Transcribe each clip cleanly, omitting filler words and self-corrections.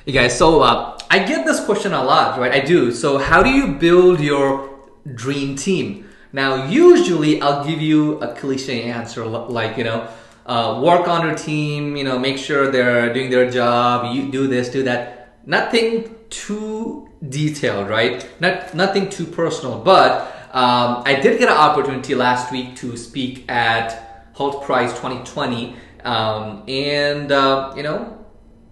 Hey guys, so I get this question a lot, right? I do. So how do you build your dream team? Now, usually I'll give you a cliche answer like, work on your team, make sure they're doing their job, you do this, do that. Nothing too detailed, right? Nothing too personal. But I did get an opportunity last week to speak at Halt Prize 2020.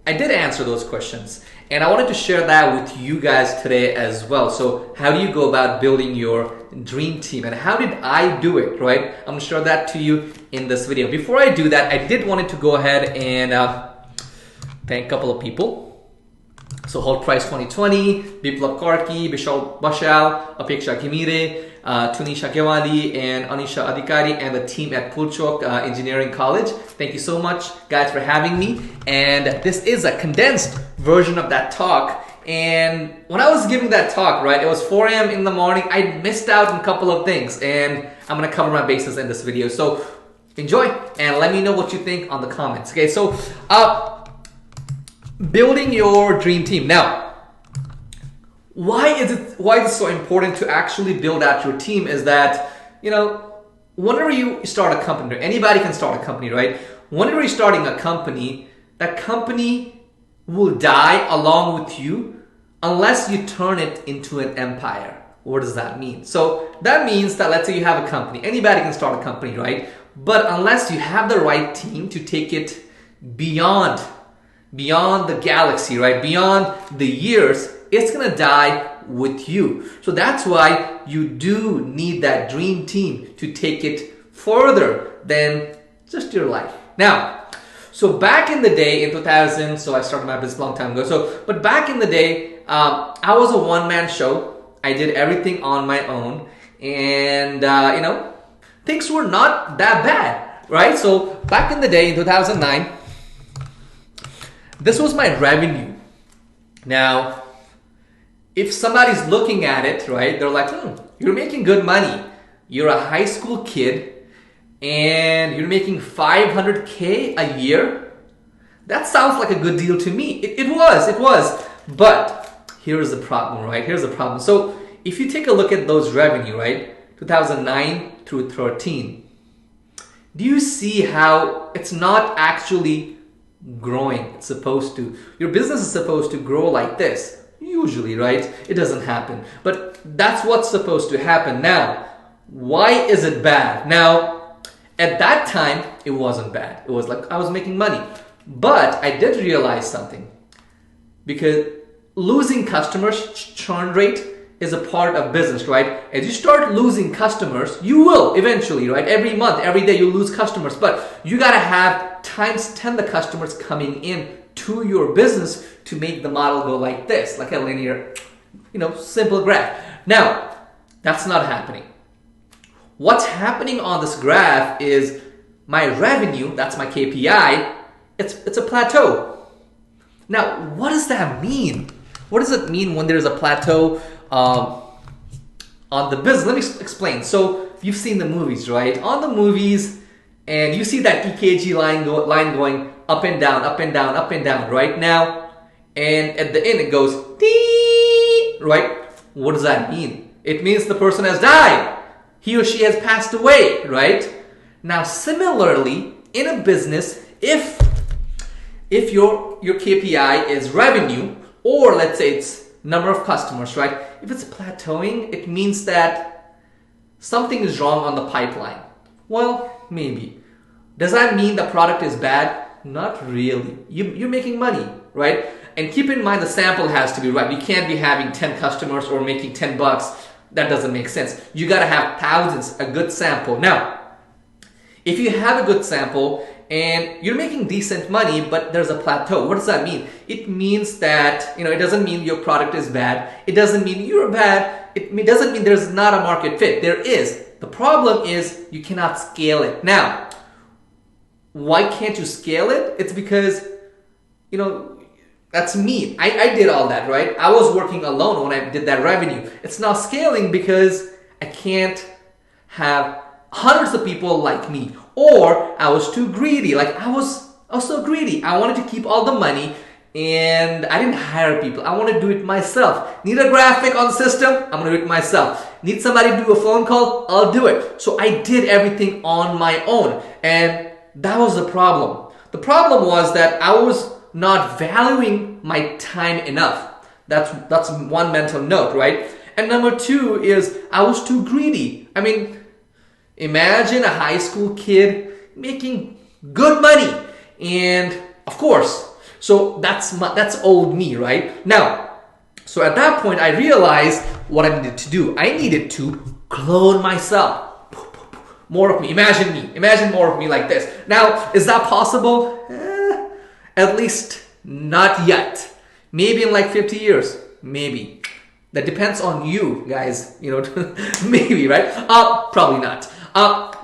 I did answer those questions, and I wanted to share that with you guys today as well. So how do you go about building your dream team, and how did I do it, right? I'm gonna share that to you in this video. Before I do that, I did wanted to go ahead and thank a couple of people. So Halt Prize 2020, Biplab Karki, Bishal Bashal, Apeksha Kimire, Tunisha Kewali, and Anisha Adhikari, and the team at Pulchok Engineering College. Thank you so much, guys, for having me. And this is a condensed version of that talk. And when I was giving that talk, right, it was 4 a.m. in the morning. I missed out on a couple of things, and I'm gonna cover my bases in this video. So enjoy, and let me know what you think on the comments. Okay, so building your dream team. Now, why is it so important to actually build out your team is that, whenever you start a company, anybody can start a company, right? Whenever you're starting a company, that company will die along with you unless you turn it into an empire. What does that mean? So that means that, let's say you have a company, anybody can start a company, right? But unless you have the right team to take it beyond the galaxy, right? Beyond the years, it's gonna die with you. So that's why you do need that dream team to take it further than just your life. Now, so back in the day in 2000, so I started my business a long time ago. But back in the day, I was a one-man show. I did everything on my own, and things were not that bad, right? So back in the day in 2009, this was my revenue. Now, if somebody's looking at it, right, they're like, you're making good money. You're a high school kid and you're making $500K a year. That sounds like a good deal to me. It was. But here's the problem, right? Here's the problem. So if you take a look at those revenue, right, 2009 through 13, do you see how it's not actually growing? It's supposed to. Your business is supposed to grow like this. Usually, right? It doesn't happen. But that's what's supposed to happen. Now, why is it bad? Now, at that time, it wasn't bad. It was like I was making money. But I did realize something. Because losing customers, churn rate, is a part of business, right? As you start losing customers, you will eventually, right? Every month, every day, you lose customers. But you got to have times 10 the customers coming in to your business to make the model go like this, like a linear, simple graph. Now, that's not happening. What's happening on this graph is my revenue, that's my KPI, it's a plateau. Now, what does that mean? What does it mean when there's a plateau on the business? Let me explain. So you've seen the movies, right? On the movies, and you see that EKG line going up and down, up and down, up and down, right? Now, and at the end it goes dee, right? What does that mean? It means the person has died. He or she has passed away, right? Now, similarly, in a business, if your KPI is revenue, or let's say it's number of customers, right? If it's plateauing, it means that something is wrong on the pipeline. Well, maybe. Does that mean the product is bad? Not really. You're making money, right? And keep in mind the sample has to be right. You can't be having 10 customers or making $10. That doesn't make sense. You gotta have thousands, a good sample. Now, if you have a good sample and you're making decent money, but there's a plateau, what does that mean? It means that, it doesn't mean your product is bad. It doesn't mean you're bad. It doesn't mean there's not a market fit. There is. The problem is you cannot scale it. Now, why can't you scale it? It's because, that's me. I did all that, right? I was working alone when I did that revenue. It's not scaling because I can't have hundreds of people like me. Or I was too greedy. I was so greedy. I wanted to keep all the money and I didn't hire people. I want to do it myself. Need a graphic on the system? I'm going to do it myself. Need somebody to do a phone call? I'll do it. So I did everything on my own, and that was the problem. The problem was that I was not valuing my time enough. That's one mental note, right? And number two is I was too greedy. I mean, imagine a high school kid making good money, and of course, so that's old me, right? Now, so at that point, I realized what I needed to do. I needed to clone myself. More of me. Imagine more of me like this. Now, is that possible? At least not yet. Maybe in like 50 years. Maybe. That depends on you guys. Maybe, right? Probably not.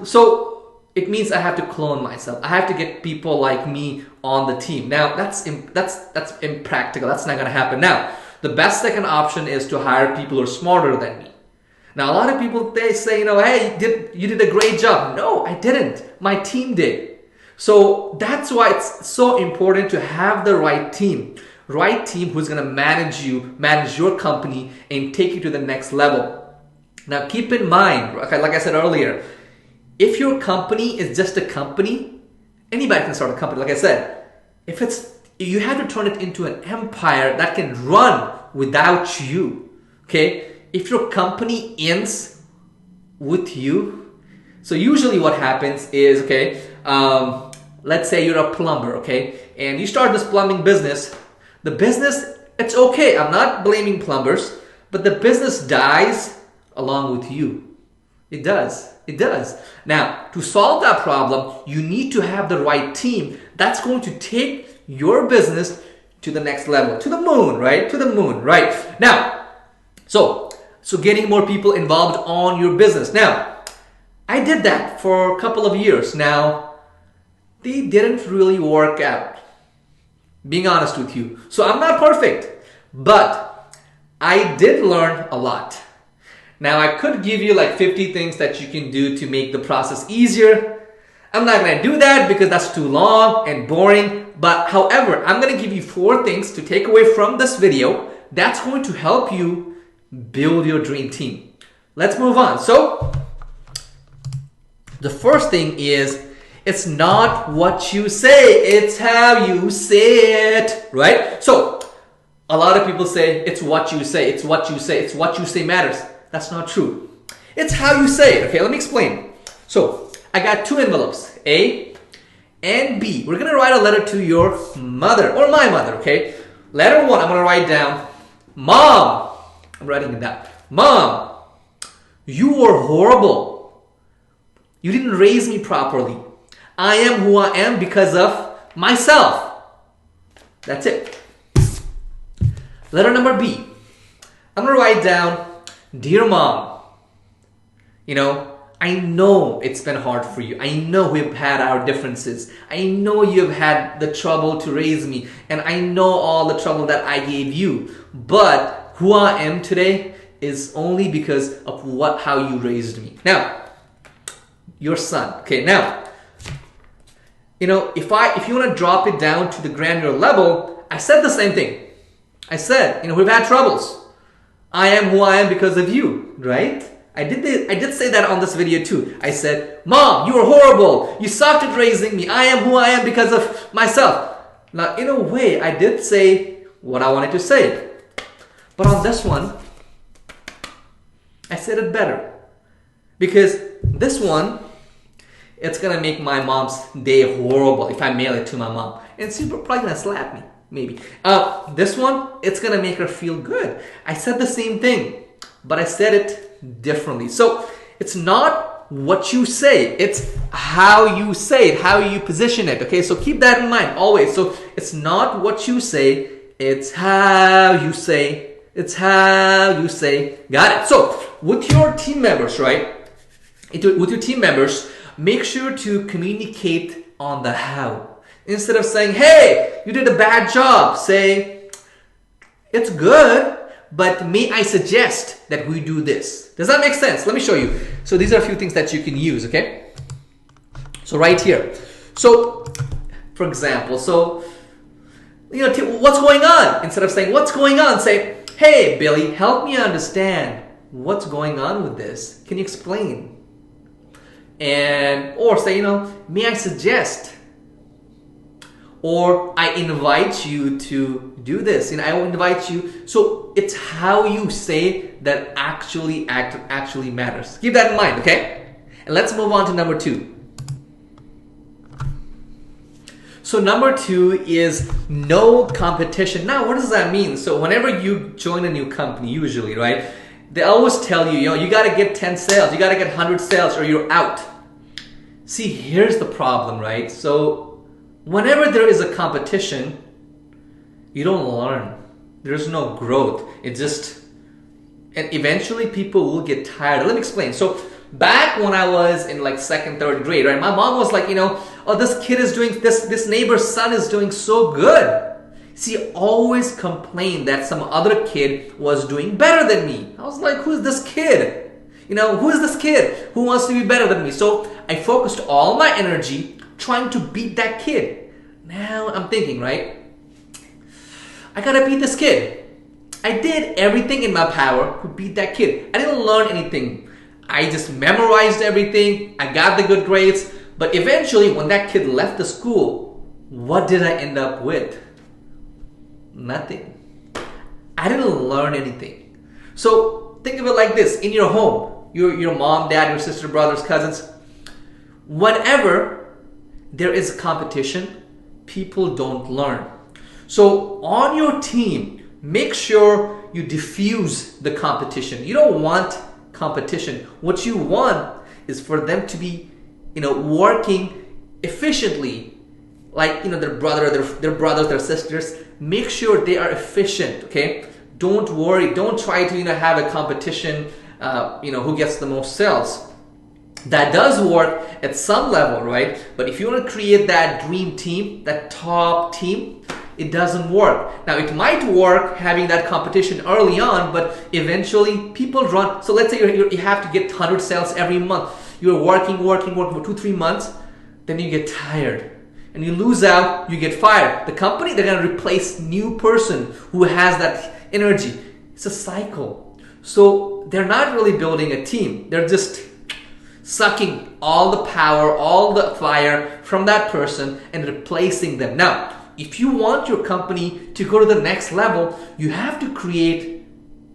So it means I have to clone myself. I have to get people like me on the team. Now, that's impractical. That's not going to happen. Now, the best second option is to hire people who are smarter than me. Now, a lot of people, they say, hey, you did a great job. No, I didn't. My team did. So that's why it's so important to have the right team. Right team who's going to manage your company and take you to the next level. Now, keep in mind, like I said earlier, if your company is just a company, anybody can start a company. Like I said, you have to turn it into an empire that can run without you. Okay? If your company ends with you, so usually what happens is, let's say you're a plumber, okay, and you start this plumbing business. The business, it's okay. I'm not blaming plumbers, but the business dies along with you. It does. It does. Now, to solve that problem, you need to have the right team that's going to take your business to the next level, to the moon, right? To the moon, right? Now, so getting more people involved on your business. Now, I did that for a couple of years. Now, they didn't really work out, being honest with you. So I'm not perfect, but I did learn a lot. Now, I could give you like 50 things that you can do to make the process easier. I'm not going to do that because that's too long and boring. But however, I'm going to give you 4 things to take away from this video that's going to help you build your dream team. Let's move on. So, the first thing is, it's not what you say, it's how you say it, right? So, a lot of people say, it's what you say, it's what you say, it's what you say matters. That's not true. It's how you say it. Okay, let me explain. So, I got 2 envelopes, A and B. We're going to write a letter to your mother or my mother, okay? Letter 1, I'm going to write down, Mom. I'm writing it down. Mom, you were horrible. You didn't raise me properly. I am who I am because of myself. That's it. Letter number B. I'm going to write down, Dear Mom, I know it's been hard for you. I know we've had our differences. I know you've had the trouble to raise me. And I know all the trouble that I gave you. But who I am today is only because of how you raised me. Now, your son. Okay, now, if you want to drop it down to the granular level, I said the same thing. I said, we've had troubles. I am who I am because of you, right? I did say that on this video too. I said, Mom, you were horrible. You sucked at raising me. I am who I am because of myself. Now, in a way, I did say what I wanted to say. But on this one, I said it better. Because this one, it's going to make my mom's day horrible if I mail it to my mom. And she's probably going to slap me, maybe. This one, it's going to make her feel good. I said the same thing, but I said it differently. So it's not what you say, it's how you say it, how you position it. Okay, so keep that in mind always. So it's not what you say, it's how you say. It's how you say. Got it. So with your team members, right? With your team members, make sure to communicate on the how. Instead of saying, hey, you did a bad job, say, it's good, but may I suggest that we do this? Does that make sense? Let me show you. So these are a few things that you can use, okay? So right here. So, for example, What's going on? Instead of saying, what's going on? Say, hey, Billy, help me understand what's going on with this. Can you explain? Or say, may I suggest? Or I invite you to do this. I will invite you. So it's how you say that actually matters. Keep that in mind, okay? And let's move on to number 2. So number 2 is no competition. Now, what does that mean? So whenever you join a new company, usually, right, they always tell you, you got to get 10 sales, you got to get 100 sales or you're out. See, here's the problem, right? So whenever there is a competition, you don't learn. There's no growth. And eventually people will get tired. Let me explain. So back when I was in like 2nd, 3rd grade, right? My mom was like, oh, this kid is doing this neighbor's son is doing so good. She always complained that some other kid was doing better than me. I was like, who's this kid? Who is this kid who wants to be better than me? So I focused all my energy trying to beat that kid. Now I'm thinking, right? I gotta beat this kid. I did everything in my power to beat that kid. I didn't learn anything. I just memorized everything. I got the good grades. But eventually, when that kid left the school, what did I end up with? Nothing. I didn't learn anything. So think of it like this. In your home, your mom, dad, your sister, brothers, cousins, whenever there is competition, people don't learn. So on your team, make sure you diffuse the competition. You don't want competition. What you want is for them to be, working efficiently, like their brothers, their sisters. Make sure they are efficient. Okay, don't worry. Don't try to have a competition. Who gets the most sales. That does work at some level, right? But if you want to create that dream team, that top team, it doesn't work. Now, it might work having that competition early on, but eventually people run. So let's say you have to get 100 sales every month. You're working for 2-3 months, then you get tired. And you lose out, you get fired. The company, they're going to replace new person who has that energy. It's a cycle. So they're not really building a team. They're just sucking all the power, all the fire from that person and replacing them. Now, if you want your company to go to the next level, you have to create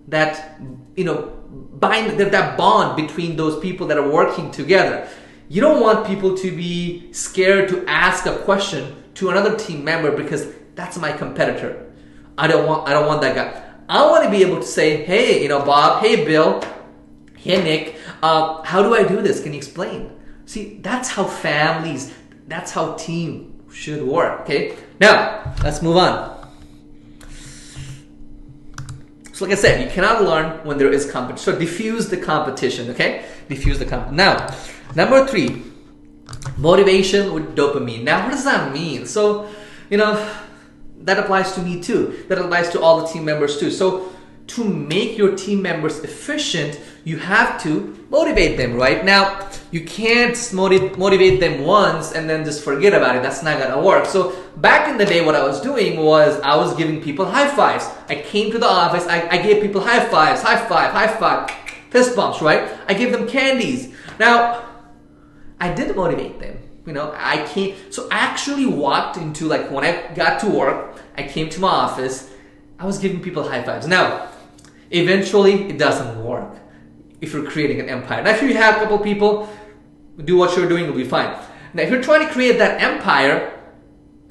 that, that bond between those people that are working together. You don't want people to be scared to ask a question to another team member because that's my competitor. I don't want that guy. I want to be able to say, hey, Bob, hey, Bill, hey, Nick, how do I do this? Can you explain? See, that's how families, that's how team should work, okay? Now, let's move on. So like I said, you cannot learn when there is competition. So diffuse the competition, okay? Diffuse the competition. Now, number 3, motivation with dopamine. Now, what does that mean? So, that applies to me too. That applies to all the team members too. So to make your team members efficient, you have to motivate them, right? Now, you can't motivate them once and then just forget about it. That's not gonna work. So back in the day, what I was doing was I was giving people high fives. I came to the office, I gave people high fives, high five, fist bumps, right? I gave them candies. Now, I did motivate them. I came, so I actually walked into, when I got to work, I came to my office, I was giving people high fives. Now, eventually, it doesn't work if you're creating an empire. Now, if you have a couple people, do what you're doing, it'll be fine. Now, if you're trying to create that empire,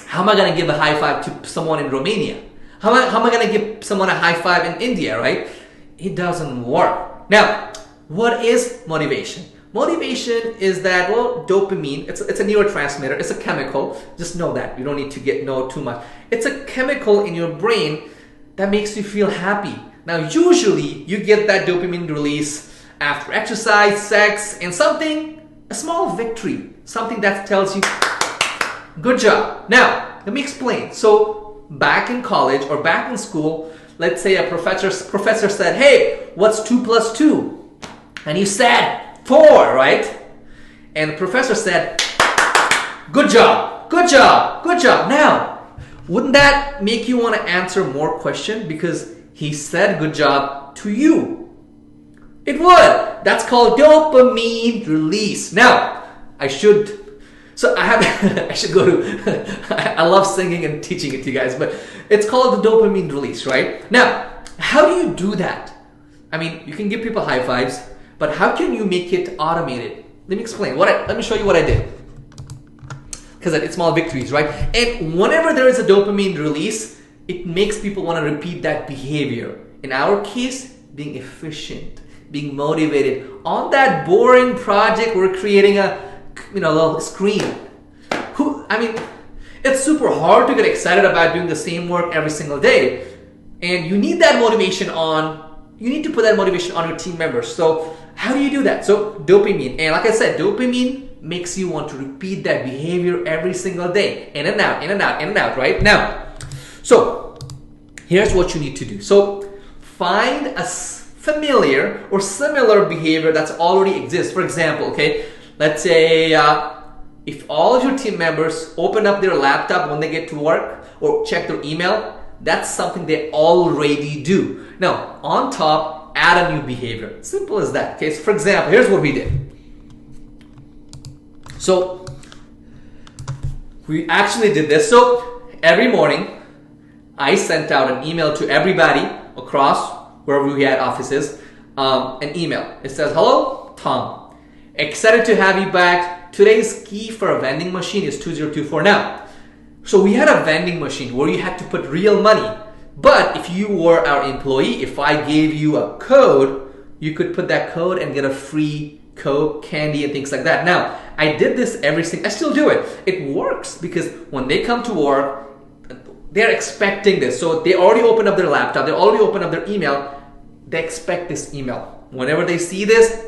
how am I going to give a high five to someone in Romania? How am I going to give someone a high five in India, right? It doesn't work. Now, what is motivation? Motivation is that, dopamine, it's a neurotransmitter, it's a chemical. Just know that. You don't need to know too much. It's a chemical in your brain that makes you feel happy. Now, usually, you get that dopamine release after exercise, sex, and a small victory. Something that tells you, good job. Now, let me explain. So, back in college or back in school, let's say a professor said, hey, what's 2 plus 2? And you said, 4, right? And the professor said, good job. Now, Wouldn't that make you want to answer more questions because he said good job to you? It would. That's called dopamine release. Now, I should go to, I love singing and teaching it to you guys, but it's called the dopamine release, right? Now, how do you do that? I mean, you can give people high fives, but how can you make it automated? Let me explain. Let me show you what I did. Because it's small victories, right? And whenever there is a dopamine release, it makes people want to repeat that behavior. In our case, being efficient, being motivated. On that boring project, we're creating a little screen. It's super hard to get excited about doing the same work every single day. And you need that motivation you need to put that motivation on your team members. So how do you do that? So dopamine. And like I said, dopamine makes you want to repeat that behavior every single day. In and out, in and out, in and out, right? Now, so here's what you need to do. So find a familiar or similar behavior that's already exists. For example, okay, let's say if all of your team members open up their laptop when they get to work or check their email, that's something they already do. Now, on top, add a new behavior. Simple as that. Okay, so for example, here's what we did. So we actually did this. So every morning, I sent out an email to everybody across wherever we had offices, an email. It says, "Hello, Tom. Excited to have you back. Today's key for a vending machine is 2024." Now, so we had a vending machine where you had to put real money. But if you were our employee, if I gave you a code, you could put that code and get a free Coke, candy, and things like that. Now, I did this I still do it. It works because when they come to work, they're expecting this. So they already open up their laptop, they already open up their email, they expect this email. Whenever they see this,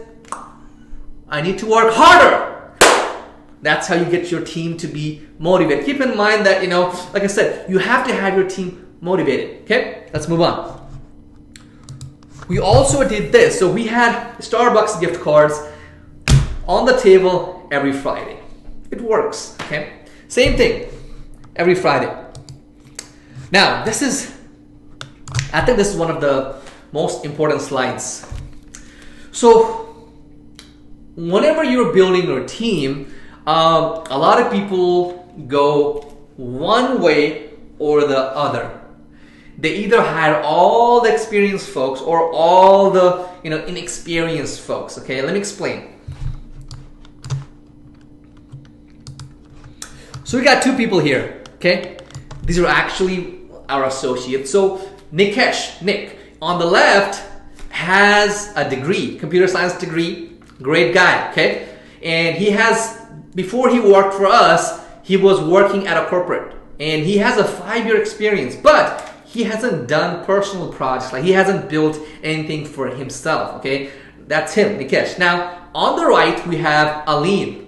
I need to work harder. That's how you get your team to be motivated. Keep in mind that, like I said, you have to have your team motivated. Okay, let's move on. We also did this. So we had Starbucks gift cards on the table every Friday. It works. Okay, same thing every Friday. Now, I think this is one of the most important slides. So, whenever you're building your team, a lot of people go one way or the other. They either hire all the experienced folks or all the inexperienced folks. Okay, let me explain. So we got two people here. Okay, these are actually our associates. So Nick, on the left, has a degree, computer science degree, great guy, okay? And before he worked for us, he was working at a corporate. And he has a 5-year experience, but he hasn't done personal projects, like he hasn't built anything for himself, okay? That's him, Nikesh. Now, on the right, we have Aline.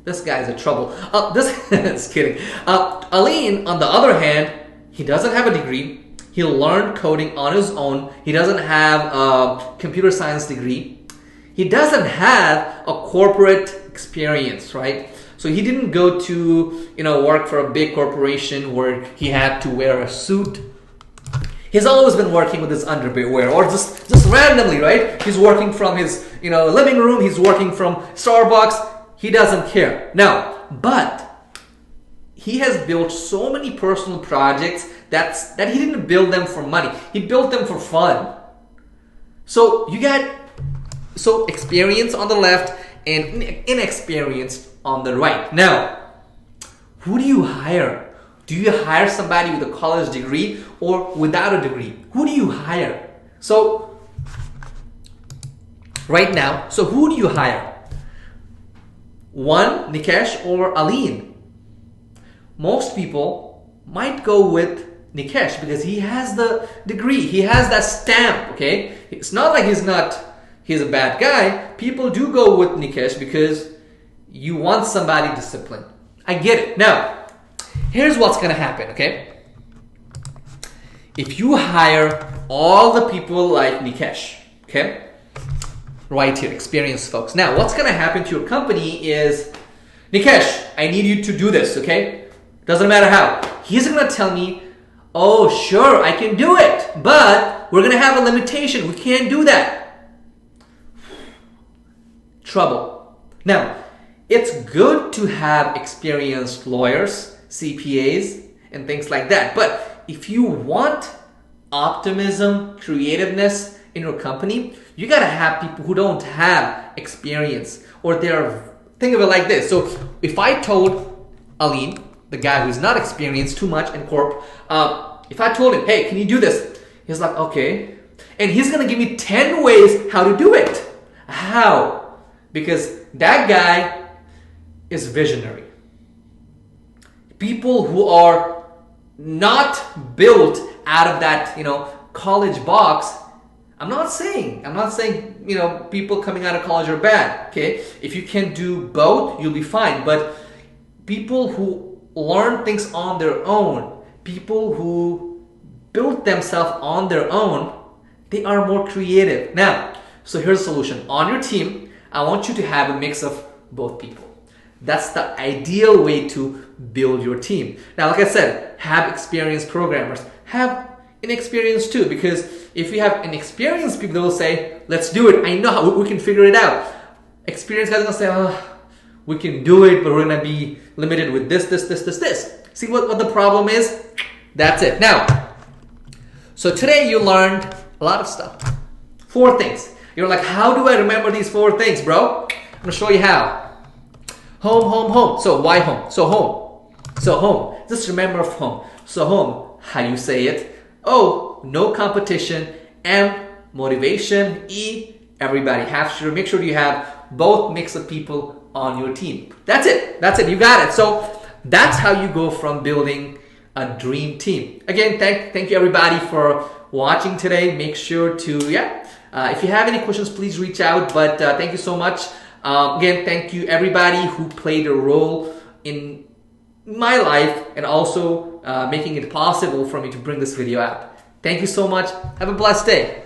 This guy's in trouble. Just kidding. Aline, on the other hand, he doesn't have a degree. He learned coding on his own. He doesn't have a computer science degree. He doesn't have a corporate experience, right? So he didn't go to, work for a big corporation where he had to wear a suit. He's always been working with his underwear or just randomly, right? He's working from his, living room. He's working from Starbucks. He doesn't care. Now, but he has built so many personal projects that he didn't build them for money. He built them for fun. So you got experience on the left and inexperienced on the right. Now, who do you hire? Do you hire somebody with a college degree or without a degree? Who do you hire? So right now, who do you hire? One, Nikesh or Aline? Most people might go with Nikesh because he has the degree, he has that stamp, okay? It's not like he's a bad guy. People do go with Nikesh because you want somebody disciplined. I get it. Now, here's what's gonna happen, okay? If you hire all the people like Nikesh, okay? Right here, experienced folks. Now, what's gonna happen to your company is, Nikesh, I need you to do this, okay? Doesn't matter how. He's going to tell me, oh, sure, I can do it, but we're going to have a limitation. We can't do that. Trouble. Now, it's good to have experienced lawyers, CPAs, and things like that. But if you want optimism, creativeness in your company, you got to have people who don't have experience, or think of it like this. So if I told Aline, the guy who's not experienced too much in corp, if I told him, hey, can you do this? He's like, okay. And he's going to give me 10 ways how to do it. How? Because that guy is visionary. People who are not built out of that, college box. I'm not saying, people coming out of college are bad, okay? If you can do both, you'll be fine. But people who learn things on their own, people who build themselves on their own, they are more creative. Now, so here's a solution. On your team, I want you to have a mix of both people. That's the ideal way to build your team. Now, like I said, have experienced programmers. Have inexperienced too, because if you have inexperienced people, they'll say, let's do it. I know how we can figure it out. Experienced guys are going to say, oh, we can do it, but we're going to be limited with this. See what the problem is? That's it. Now, so today you learned a lot of stuff. 4 things. You're like, how do I remember these 4 things, bro? I'm going to show you how. Home, home, home. So why home? So home. So home. Just remember home. So home, how you say it? O, no competition. M, motivation. E, everybody. Make sure you have both mix of people on your team. That's it. You got it. So that's how you go from building a dream team. Again, thank you everybody for watching today. Make sure to, if you have any questions, please reach out. But thank you so much. Again, thank you everybody who played a role in my life and also making it possible for me to bring this video out. Thank you so much. Have a blessed day.